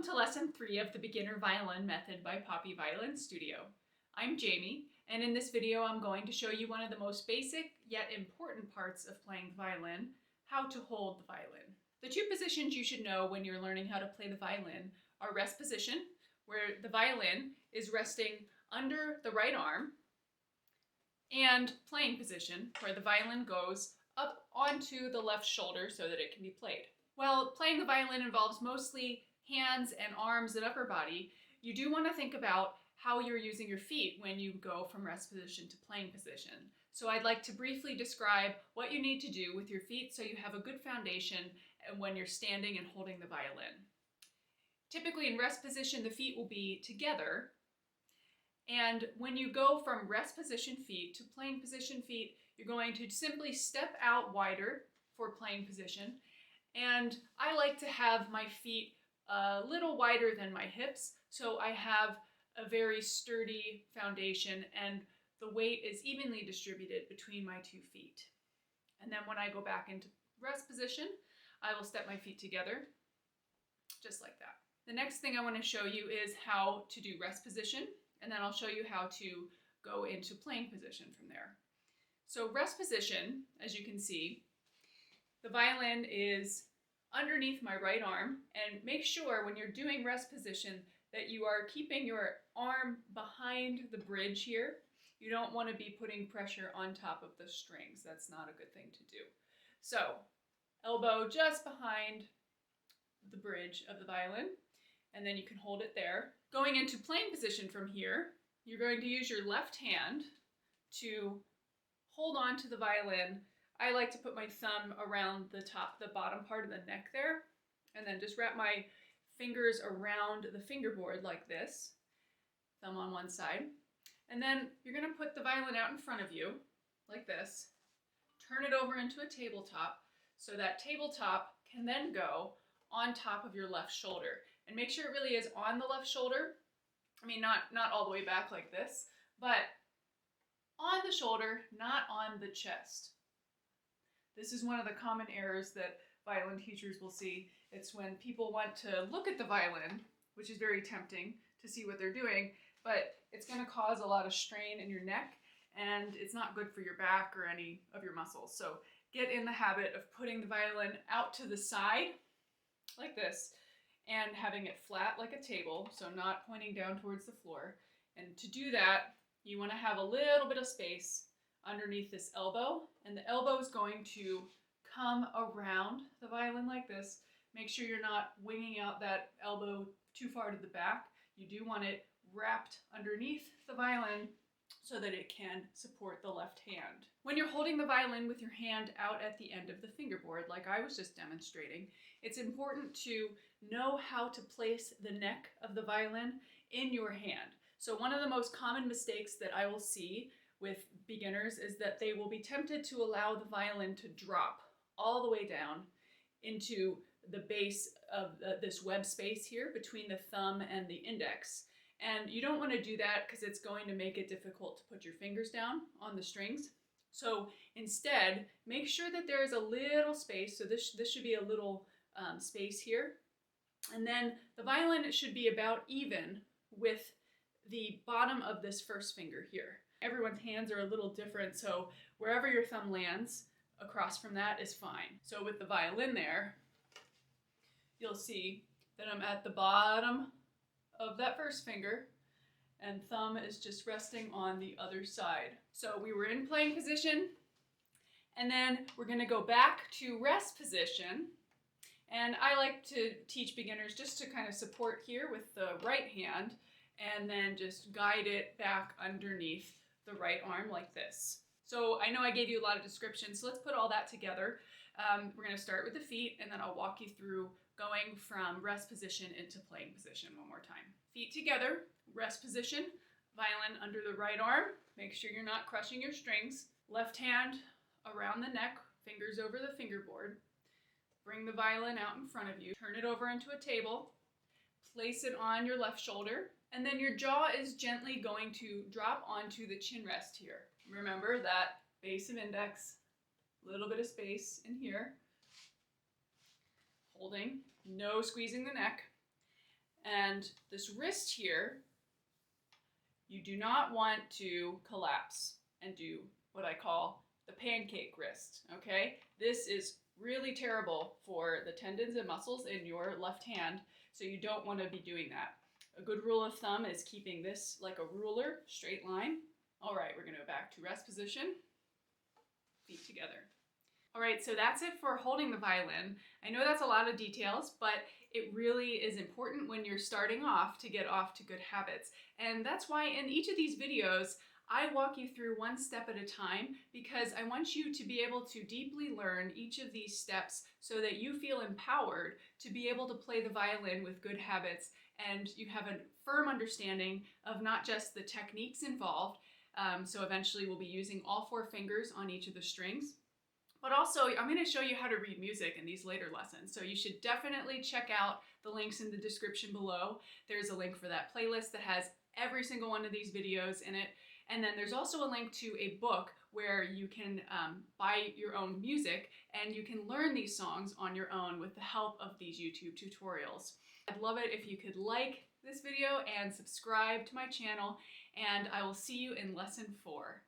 Welcome to Lesson 3 of the Beginner Violin Method by Poppy Violin Studio. I'm Jamie, and in this video I'm going to show you one of the most basic yet important parts of playing the violin, how to hold the violin. The two positions you should know when you're learning how to play the violin are rest position, where the violin is resting under the right arm, and playing position, where the violin goes up onto the left shoulder so that it can be played. While playing the violin involves mostly hands and arms and upper body, you do want to think about how you're using your feet when you go from rest position to playing position. So I'd like to briefly describe what you need to do with your feet so you have a good foundation when you're standing and holding the violin. Typically in rest position, the feet will be together. And when you go from rest position feet to playing position feet, you're going to simply step out wider for playing position. And I like to have my feet a little wider than my hips, so I have a very sturdy foundation and the weight is evenly distributed between my 2 feet. And then when I go back into rest position, I will step my feet together, just like that. The next thing I want to show you is how to do rest position, and then I'll show you how to go into playing position from there. So rest position, as you can see, the violin is underneath my right arm, and make sure when you're doing rest position that you are keeping your arm behind the bridge here. You don't want to be putting pressure on top of the strings. That's not a good thing to do. So, elbow just behind the bridge of the violin, and then you can hold it there. Going into playing position from here, you're going to use your left hand to hold on to the violin. I like to put my thumb around the bottom part of the neck there, and then just wrap my fingers around the fingerboard like this, thumb on one side. And then you're going to put the violin out in front of you, like this, turn it over into a tabletop, so that tabletop can then go on top of your left shoulder. And make sure it really is on the left shoulder. I mean, not all the way back like this, but on the shoulder, not on the chest. This is one of the common errors that violin teachers will see. It's when people want to look at the violin, which is very tempting to see what they're doing, but it's going to cause a lot of strain in your neck, and it's not good for your back or any of your muscles. So get in the habit of putting the violin out to the side, like this, and having it flat like a table, so not pointing down towards the floor. And to do that, you want to have a little bit of space underneath this elbow, and the elbow is going to come around the violin like this. Make sure you're not winging out that elbow too far to the back. You do want it wrapped underneath the violin so that it can support the left hand. When you're holding the violin with your hand out at the end of the fingerboard, like I was just demonstrating, it's important to know how to place the neck of the violin in your hand. So one of the most common mistakes that I will see with beginners is that they will be tempted to allow the violin to drop all the way down into the base of this web space here between the thumb and the index. And you don't want to do that because it's going to make it difficult to put your fingers down on the strings. So instead, make sure that there is a little space. So this should be a little space here. And then the violin should be about even with the bottom of this first finger here. Everyone's hands are a little different, so wherever your thumb lands across from that is fine. So with the violin there, you'll see that I'm at the bottom of that first finger, and thumb is just resting on the other side. So we were in playing position, and then we're going to go back to rest position. And I like to teach beginners just to kind of support here with the right hand, and then just guide it back underneath the right arm like this. So I know I gave you a lot of descriptions, so let's put all that together. We're going to start with the feet, and then I'll walk you through going from rest position into playing position one more time. Feet together, rest position, violin under the right arm. Make sure you're not crushing your strings. Left hand around the neck, fingers over the fingerboard. Bring the violin out in front of you. Turn it over into a table. Place it on your left shoulder. And then your jaw is gently going to drop onto the chin rest here. Remember that base of index, a little bit of space in here. Holding, no squeezing the neck. And this wrist here, you do not want to collapse and do what I call the pancake wrist, okay? This is really terrible for the tendons and muscles in your left hand, so you don't want to be doing that. A good rule of thumb is keeping this like a ruler, straight line. All right, we're going to go back to rest position, feet together. All right, so that's it for holding the violin. I know that's a lot of details, but it really is important when you're starting off to get off to good habits. And that's why in each of these videos, I walk you through one step at a time, because I want you to be able to deeply learn each of these steps so that you feel empowered to be able to play the violin with good habits, and you have a firm understanding of not just the techniques involved, so eventually we'll be using all 4 fingers on each of the strings, but also I'm going to show you how to read music in these later lessons. So you should definitely check out the links in the description below. There's a link for that playlist that has every single one of these videos in it. And then there's also a link to a book where you can buy your own music and you can learn these songs on your own with the help of these YouTube tutorials. I'd love it if you could like this video and subscribe to my channel, and I will see you in lesson 4.